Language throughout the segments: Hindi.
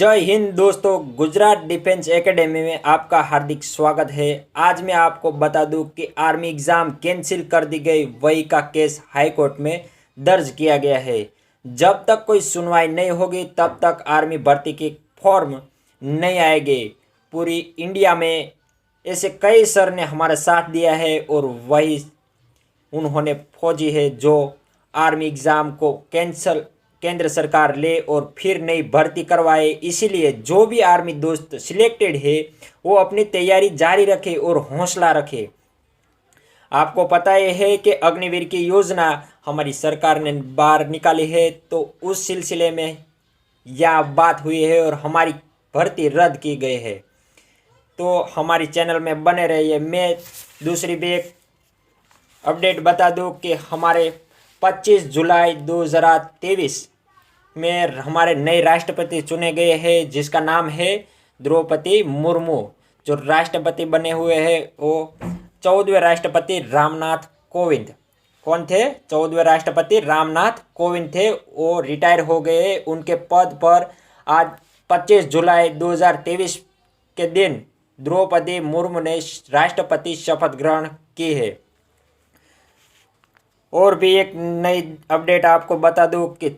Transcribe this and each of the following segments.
जय हिंद दोस्तों। गुजरात डिफेंस एकेडमी में आपका हार्दिक स्वागत है। आज मैं आपको बता दूं कि आर्मी एग्ज़ाम कैंसिल कर दी गई, वही का केस हाई कोर्ट में दर्ज किया गया है। जब तक कोई सुनवाई नहीं होगी तब तक आर्मी भर्ती के फॉर्म नहीं आएंगे। पूरी इंडिया में ऐसे कई सर ने हमारा साथ दिया है और वही उन्होंने फौजी है जो आर्मी एग्ज़ाम को कैंसल केंद्र सरकार ले और फिर नई भर्ती करवाए। इसीलिए जो भी आर्मी दोस्त सिलेक्टेड है वो अपनी तैयारी जारी रखे और हौसला रखे। आपको पता ही है कि अग्निवीर की योजना हमारी सरकार ने बाहर निकाली है, तो उस सिलसिले में यह बात हुई है और हमारी भर्ती रद्द की गई है। तो हमारी चैनल में बने रहिए। मैं दूसरी भी एक अपडेट बता दूं कि हमारे 25 जुलाई 2023 में हमारे नए राष्ट्रपति चुने गए हैं, जिसका नाम है द्रौपदी मुर्मू। जो राष्ट्रपति बने हुए हैं वो 14वें राष्ट्रपति रामनाथ कोविंद। कौन थे? 14वें राष्ट्रपति रामनाथ कोविंद थे। वो रिटायर हो गए उनके पद पर। आज 25 जुलाई 2023 के दिन द्रौपदी मुर्मू ने राष्ट्रपति शपथ ग्रहण की है। और भी एक नई अपडेट आपको बता दूं कि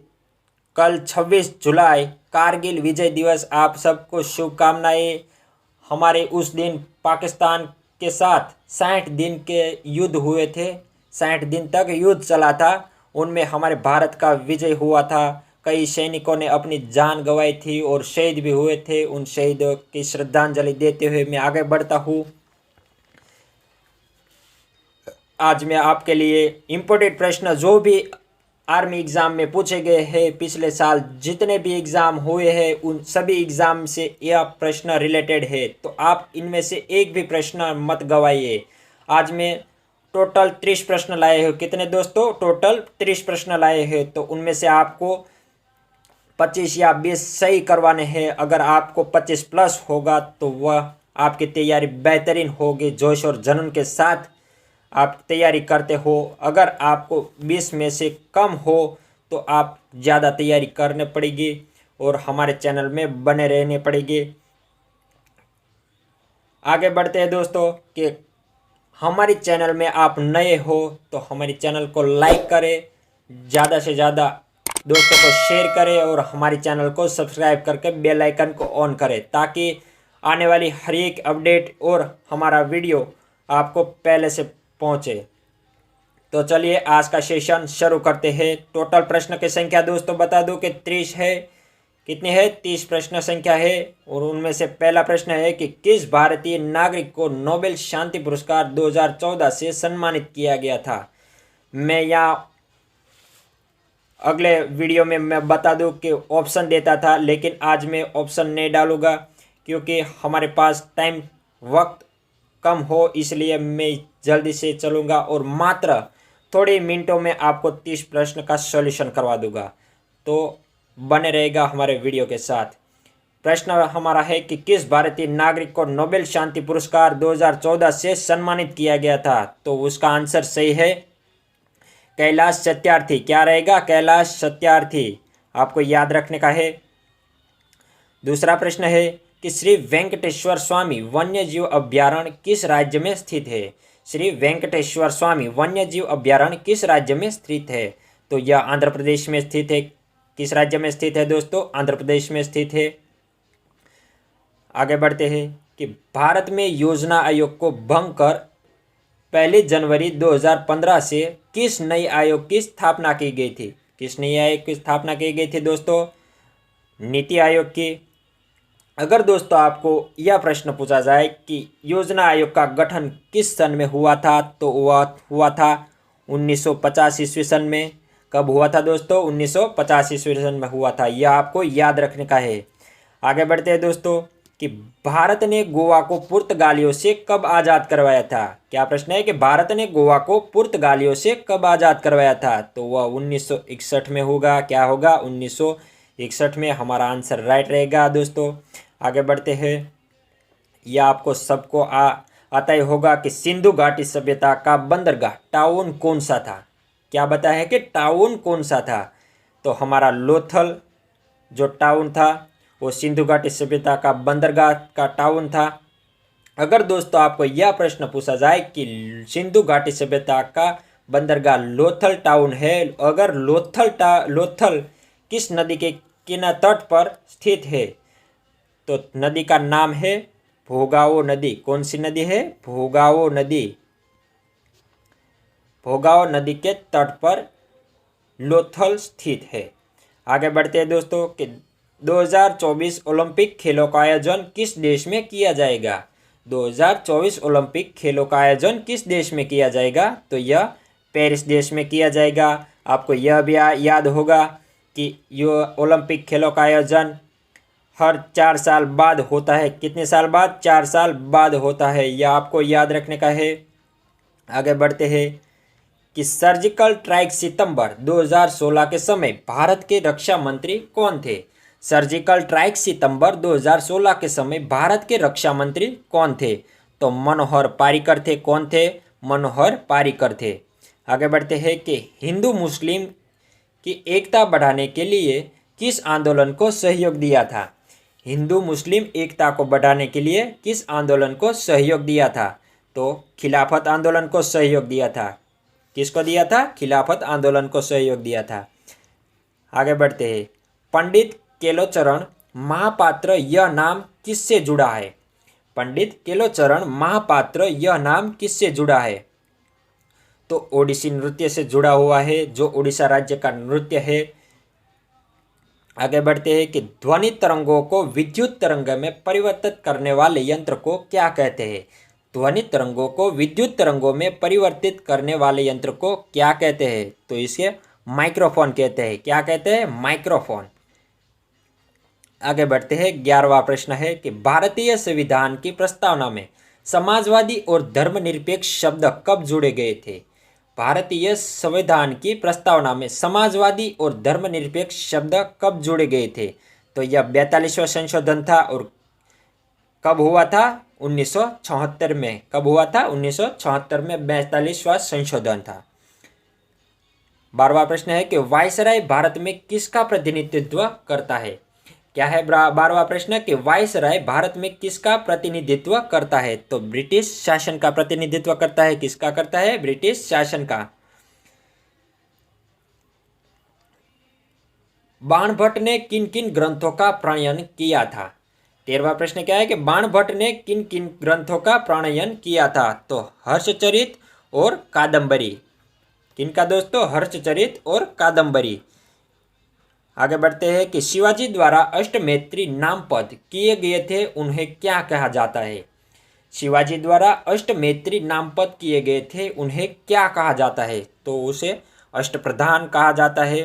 कल 26 जुलाई कारगिल विजय दिवस। आप सबको शुभकामनाएं। हमारे उस दिन पाकिस्तान के साथ 60 दिन के युद्ध हुए थे। 60 दिन तक युद्ध चला था, उनमें हमारे भारत का विजय हुआ था। कई सैनिकों ने अपनी जान गंवाई थी और शहीद भी हुए थे। उन शहीदों की श्रद्धांजलि देते हुए मैं आगे बढ़ता हूँ। आज मैं आपके लिए इम्पोर्टेंट प्रश्न जो भी आर्मी एग्ज़ाम में पूछे गए हैं, पिछले साल जितने भी एग्ज़ाम हुए हैं उन सभी एग्ज़ाम से यह प्रश्न रिलेटेड है, तो आप इनमें से एक भी प्रश्न मत गवाइए। आज मैं टोटल 30 प्रश्न लाए हूँ। कितने दोस्तों? टोटल 30 प्रश्न लाए हैं। तो उनमें से आपको 25 या 20 सही करवाने हैं। अगर आपको 25 प्लस होगा तो वह आपकी तैयारी बेहतरीन होगी। जोश और जुनून के साथ आप तैयारी करते हो। अगर आपको 20 में से कम हो तो आप ज़्यादा तैयारी करने पड़ेगी और हमारे चैनल में बने रहने पड़ेगी। आगे बढ़ते हैं दोस्तों कि हमारे चैनल में आप नए हो तो हमारे चैनल को लाइक करें, ज़्यादा से ज़्यादा दोस्तों को शेयर करें और हमारे चैनल को सब्सक्राइब करके बेल आइकन को ऑन करें, ताकि आने वाली हर एक अपडेट और हमारा वीडियो आपको पहले से पहुंचे। तो चलिए आज का सेशन शुरू करते हैं। टोटल प्रश्न की संख्या दोस्तों बता दूं कि 30 है। कितनी है? 30 प्रश्न संख्या है। और उनमें से पहला प्रश्न है कि किस भारतीय नागरिक को नोबेल शांति पुरस्कार 2014 से सम्मानित किया गया था। मैं यहाँ अगले वीडियो में मैं बता दूं कि ऑप्शन देता था, लेकिन आज मैं ऑप्शन नहीं डालूंगा क्योंकि हमारे पास टाइम वक्त कम हो, इसलिए मैं जल्दी से चलूँगा और मात्र थोड़े मिनटों में आपको 30 प्रश्न का सॉल्यूशन करवा दूंगा। तो बने रहेगा हमारे वीडियो के साथ। प्रश्न हमारा है कि किस भारतीय नागरिक को नोबेल शांति पुरस्कार 2014 से सम्मानित किया गया था। तो उसका आंसर सही है कैलाश सत्यार्थी। क्या रहेगा? कैलाश सत्यार्थी आपको याद रखने का है। दूसरा प्रश्न है कि श्री वेंकटेश्वर स्वामी वन्यजीव अभयारण्य किस राज्य में स्थित है। श्री वेंकटेश्वर स्वामी वन्यजीव अभयारण्य किस राज्य में स्थित है। तो यह आंध्र प्रदेश में स्थित है। किस राज्य में स्थित है दोस्तों? आंध्र प्रदेश में स्थित है। आगे बढ़ते हैं कि भारत में योजना आयोग को भंग कर 1 जनवरी 2015 से किस नई आयोग की स्थापना की गई थी। किस नई आयोग की स्थापना की गई थी दोस्तों? नीति आयोग की। अगर दोस्तों आपको यह प्रश्न पूछा जाए कि योजना आयोग का गठन किस सन में हुआ था, तो वह हुआ था 1950 ईस्वी सन में। कब हुआ था दोस्तों? 1950 ईस्वी सन में हुआ था। यह आपको याद रखने का है। आगे बढ़ते हैं दोस्तों कि भारत ने गोवा को पुर्तगालियों से कब आज़ाद करवाया था। क्या प्रश्न है कि भारत ने गोवा को पुर्तगालियों से कब आज़ाद करवाया था। तो वह 1961 में होगा। क्या होगा? 1961 में हमारा आंसर राइट रहेगा दोस्तों। आगे बढ़ते हैं। यह आपको सबको आता ही होगा कि सिंधु घाटी सभ्यता का बंदरगाह टाउन कौन सा था। क्या बताया है कि टाउन कौन सा था। तो हमारा लोथल जो टाउन था वो सिंधु घाटी सभ्यता का बंदरगाह का टाउन था। अगर दोस्तों आपको यह प्रश्न पूछा जाए कि सिंधु घाटी सभ्यता का बंदरगाह लोथल टाउन है, अगर लोथल किस नदी के किनारे तट पर स्थित है, तो नदी का नाम है भोगावो नदी। कौन सी नदी है? भोगावो नदी। भोगावो नदी के तट पर लोथल स्थित है। आगे बढ़ते हैं दोस्तों कि 2024 ओलंपिक खेलों का आयोजन किस देश में किया जाएगा? 2024 ओलंपिक खेलों का आयोजन किस देश में किया जाएगा? तो यह पेरिस देश में किया जाएगा। आपको यह भी याद होगा कि यह ओलंपिक खेलों का आयोजन हर 4 साल बाद होता है। कितने साल बाद? 4 साल बाद होता है। यह आपको याद रखने का है। आगे बढ़ते हैं कि सर्जिकल स्ट्राइक सितंबर 2016 के समय भारत के रक्षा मंत्री कौन थे? सर्जिकल स्ट्राइक सितंबर 2016 के समय भारत के रक्षा मंत्री कौन थे? तो मनोहर पारिकर थे। कौन थे? मनोहर पारिकर थे। आगे बढ़ते हैं कि हिंदू मुस्लिम की एकता बढ़ाने के लिए किस आंदोलन को सहयोग दिया था? हिंदू मुस्लिम एकता को बढ़ाने के लिए किस आंदोलन को सहयोग दिया था? तो खिलाफत आंदोलन को सहयोग दिया था। किसको दिया था? खिलाफत आंदोलन को सहयोग दिया था। आगे बढ़ते हैं, पंडित केलोचरण महापात्र यह नाम किससे जुड़ा है? पंडित केलोचरण महापात्र यह नाम किससे जुड़ा है? तो ओडिसी नृत्य से जुड़ा हुआ है, जो उड़ीसा राज्य का नृत्य है। आगे बढ़ते हैं कि ध्वनि तरंगों को विद्युत तरंग में परिवर्तित करने वाले यंत्र को क्या कहते हैं? ध्वनि तरंगों को विद्युत तरंगों में परिवर्तित करने वाले यंत्र को क्या कहते हैं? तो इसे माइक्रोफोन कहते हैं। क्या कहते हैं? माइक्रोफोन। आगे बढ़ते हैं, 11वां प्रश्न है कि भारतीय संविधान की प्रस्तावना में समाजवादी और धर्मनिरपेक्ष शब्द कब जुड़े गए थे? भारतीय संविधान की प्रस्तावना में समाजवादी और धर्मनिरपेक्ष शब्द कब जुड़े गए थे? तो यह 42वां संशोधन था। और कब हुआ था? 1976 में। कब हुआ था? 1976 में 42वां संशोधन था। 12वां प्रश्न है कि वायसराय भारत में किसका प्रतिनिधित्व करता है? क्या है 12वां प्रश्न कि वायसराय भारत में किसका प्रतिनिधित्व करता है? तो ब्रिटिश शासन का प्रतिनिधित्व करता है। किसका करता है? ब्रिटिश शासन का। बाणभट्ट ने किन किन ग्रंथों का प्रणयन किया था? 13वां प्रश्न क्या है कि बाणभट्ट ने किन किन ग्रंथों का प्रणयन किया था? तो हर्षचरित और कादंबरी। किनका दोस्तों? हर्षचरित और कादंबरी। आगे बढ़ते हैं कि शिवाजी द्वारा अष्टमेत्री नामपद किए गए थे, उन्हें क्या कहा जाता है? शिवाजी द्वारा अष्टमेत्री नामपद किए गए थे, उन्हें क्या कहा जाता है? तो उसे अष्टप्रधान कहा जाता है।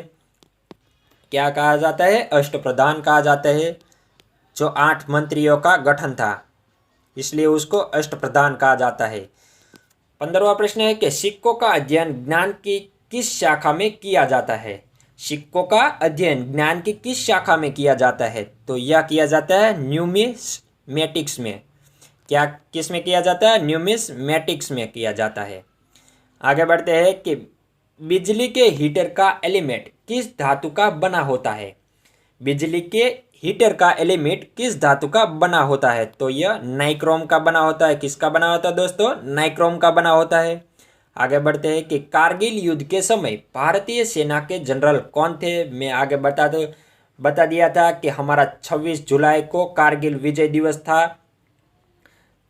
क्या कहा जाता है? अष्टप्रधान कहा जाता है। जो 8 मंत्रियों का गठन था, इसलिए उसको अष्टप्रधान कहा जाता है। 15वां प्रश्न है कि सिक्कों का अध्ययन ज्ञान की किस शाखा में किया जाता है? सिक्कों का अध्ययन ज्ञान की किस शाखा में किया जाता है? तो यह किया जाता है न्यूमिस्मेटिक्स में। क्या किस में किया जाता है? न्यूमिस्मेटिक्स में किया जाता है। आगे बढ़ते हैं कि बिजली के हीटर का एलिमेंट किस धातु का बना होता है? बिजली के हीटर का एलिमेंट किस धातु का बना होता है? तो यह नाइक्रोम का बना होता है। किसका बना होता है दोस्तों? नाइक्रोम का बना होता है। आगे बढ़ते हैं कि कारगिल युद्ध के समय भारतीय सेना के जनरल कौन थे? मैं आगे बता दिया था कि हमारा 26 जुलाई को कारगिल विजय दिवस था।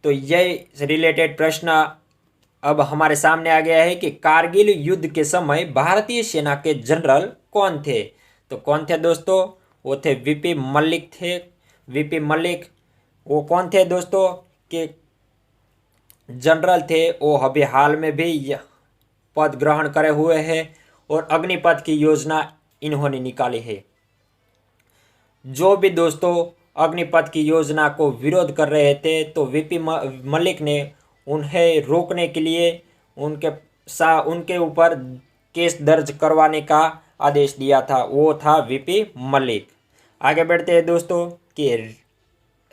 तो यह रिलेटेड प्रश्न अब हमारे सामने आ गया है कि कारगिल युद्ध के समय भारतीय सेना के जनरल कौन थे? तो कौन थे दोस्तों? वो थे वीपी मलिक थे। वीपी मलिक वो कौन थे दोस्तों? कि जनरल थे। वो अभी हाल में भी पद ग्रहण करे हुए हैं और अग्निपथ की योजना इन्होंने निकाली है। जो भी दोस्तों अग्निपथ की योजना को विरोध कर रहे थे, तो वीपी मलिक ने उन्हें रोकने के लिए उनके ऊपर केस दर्ज करवाने का आदेश दिया था। वो था वीपी मलिक। आगे बढ़ते हैं दोस्तों कि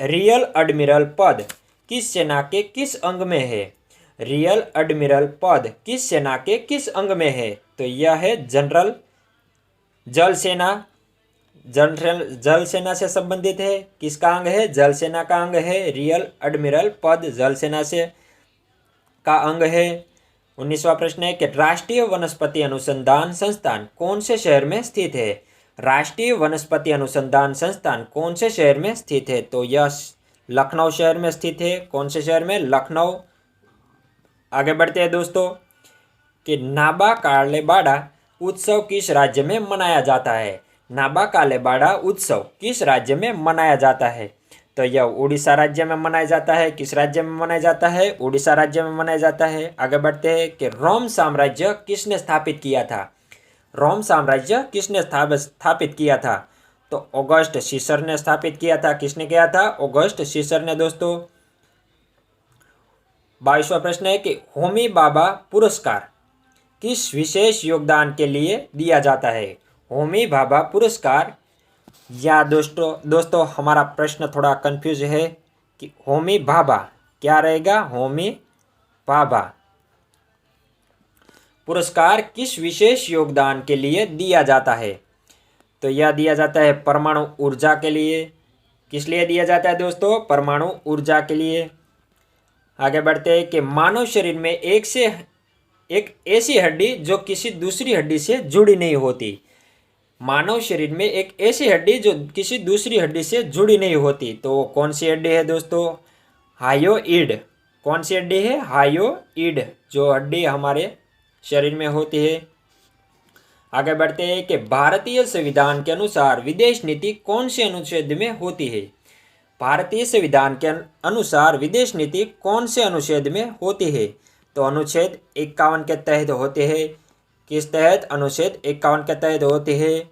रियल एडमिरल पद किस सेना के किस अंग में है? रियल एडमिरल पद किस सेना के किस अंग में है? तो यह है जनरल जल सेना। जल सेना से संबंधित है। किसका अंग है? जल सेना का अंग है। रियल एडमिरल पद जल सेना से का अंग है। 19वां प्रश्न है कि राष्ट्रीय वनस्पति अनुसंधान संस्थान कौन से शहर में स्थित है? राष्ट्रीय वनस्पति अनुसंधान संस्थान कौन से शहर में स्थित है? तो यह लखनऊ शहर में स्थित है। कौन से शहर में? लखनऊ। आगे बढ़ते हैं दोस्तों कि नाबा कालेबाड़ा उत्सव किस राज्य में मनाया जाता है? नाबा कालेबाड़ा उत्सव किस राज्य में मनाया जाता है? तो यह उड़ीसा राज्य में मनाया जाता है। किस राज्य में मनाया जाता है? उड़ीसा राज्य में मनाया जाता है। आगे बढ़ते हैं कि रोम साम्राज्य किसने स्थापित किया था? रोम साम्राज्य किसने स्थापित किया था? तो ऑगस्ट सीसर ने स्थापित किया था। किसने किया था? ऑगस्ट सीसर ने दोस्तों। 22वां प्रश्न है कि होमी भाभा पुरस्कार किस विशेष योगदान के लिए दिया जाता है? होमी भाभा पुरस्कार, या दोस्तों हमारा प्रश्न थोड़ा कंफ्यूज है कि होमी भाभा क्या रहेगा? होमी भाभा पुरस्कार किस विशेष योगदान के लिए दिया जाता है? तो यह दिया जाता है परमाणु ऊर्जा के लिए। किस लिए दिया जाता है दोस्तों? परमाणु ऊर्जा के लिए। आगे बढ़ते हैं कि मानव शरीर में एक ऐसी हड्डी जो किसी दूसरी हड्डी से जुड़ी नहीं होती। मानव शरीर में एक ऐसी हड्डी जो किसी दूसरी हड्डी से जुड़ी नहीं होती, तो कौन सी हड्डी है दोस्तों? हायोइड। कौन सी हड्डी है? हायोइड, जो हड्डी हमारे शरीर में होती है। आगे बढ़ते हैं कि भारतीय संविधान के अनुसार विदेश नीति कौन से अनुच्छेद में होती है? भारतीय संविधान के अनुसार विदेश नीति कौन से अनुच्छेद में होती है? तो अनुच्छेद 51 के तहत होते हैं। किस तहत? अनुच्छेद 51 के तहत होते हैं।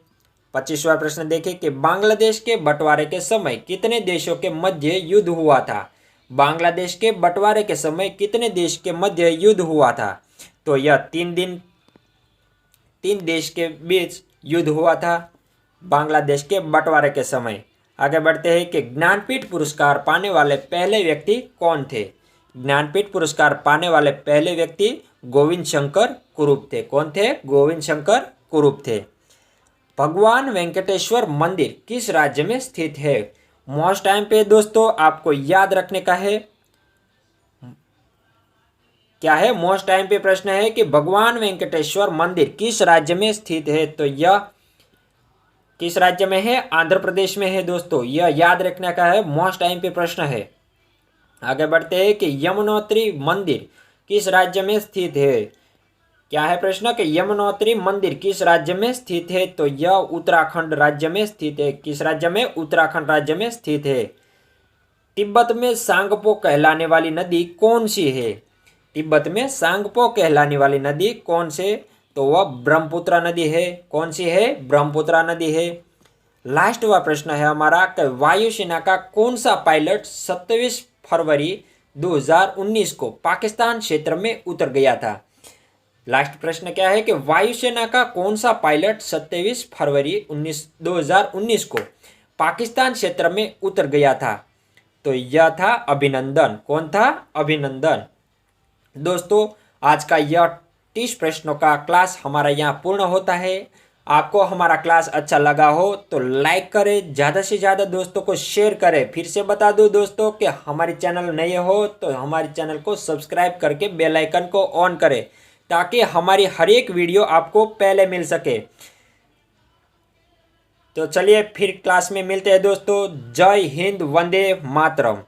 25वां प्रश्न देखिए कि बांग्लादेश के बंटवारे के समय कितने देशों के मध्य युद्ध हुआ था? बांग्लादेश के बंटवारे के समय कितने देश के मध्य युद्ध हुआ था? तो यह 3 देश के बीच युद्ध हुआ था बांग्लादेश के बंटवारे के समय। आगे बढ़ते हैं कि ज्ञानपीठ पुरस्कार पाने वाले पहले व्यक्ति कौन थे? ज्ञानपीठ पुरस्कार पाने वाले पहले व्यक्ति गोविंद शंकर कुरूप थे। कौन थे? गोविंद शंकर कुरूप थे। भगवान वेंकटेश्वर मंदिर किस राज्य में स्थित है? मोस्ट टाइम पे दोस्तों आपको याद रखने का है। क्या है? मोस्ट टाइम पे प्रश्न है कि भगवान वेंकटेश्वर मंदिर किस राज्य में स्थित है? तो यह किस राज्य में है? आंध्र प्रदेश में है दोस्तों। यह याद रखने का है, मोस्ट टाइम पे प्रश्न है। आगे बढ़ते हैं कि यमुनोत्री मंदिर किस राज्य में स्थित है? क्या है प्रश्न कि यमुनोत्री मंदिर किस राज्य में स्थित है? तो यह उत्तराखंड राज्य में स्थित है। किस राज्य में? उत्तराखंड राज्य में स्थित है। तिब्बत में सांगपो कहलाने वाली नदी कौन सी है? तिब्बत में सांगपो कहलाने वाली नदी कौन से? तो वह ब्रह्मपुत्र नदी है। कौन सी है? ब्रह्मपुत्र नदी है। लास्ट वाला प्रश्न है हमारा कि वायुसेना का कौन सा पायलट 27 फरवरी 2019 को पाकिस्तान क्षेत्र में उतर गया था? लास्ट प्रश्न क्या है कि वायुसेना का कौन सा पायलट 27 फरवरी 2019 को पाकिस्तान क्षेत्र में उतर गया था? तो यह था अभिनंदन। कौन था? अभिनंदन। दोस्तों आज का यह 30 प्रश्नों का क्लास हमारा यहाँ पूर्ण होता है। आपको हमारा क्लास अच्छा लगा हो तो लाइक करें, ज़्यादा से ज़्यादा दोस्तों को शेयर करें। फिर से बता दूं दोस्तों कि हमारे चैनल नए हो तो हमारे चैनल को सब्सक्राइब करके बेल आइकन को ऑन करें ताकि हमारी हर एक वीडियो आपको पहले मिल सके। तो चलिए फिर क्लास में मिलते हैं दोस्तों। जय हिंद, वंदे मातरम।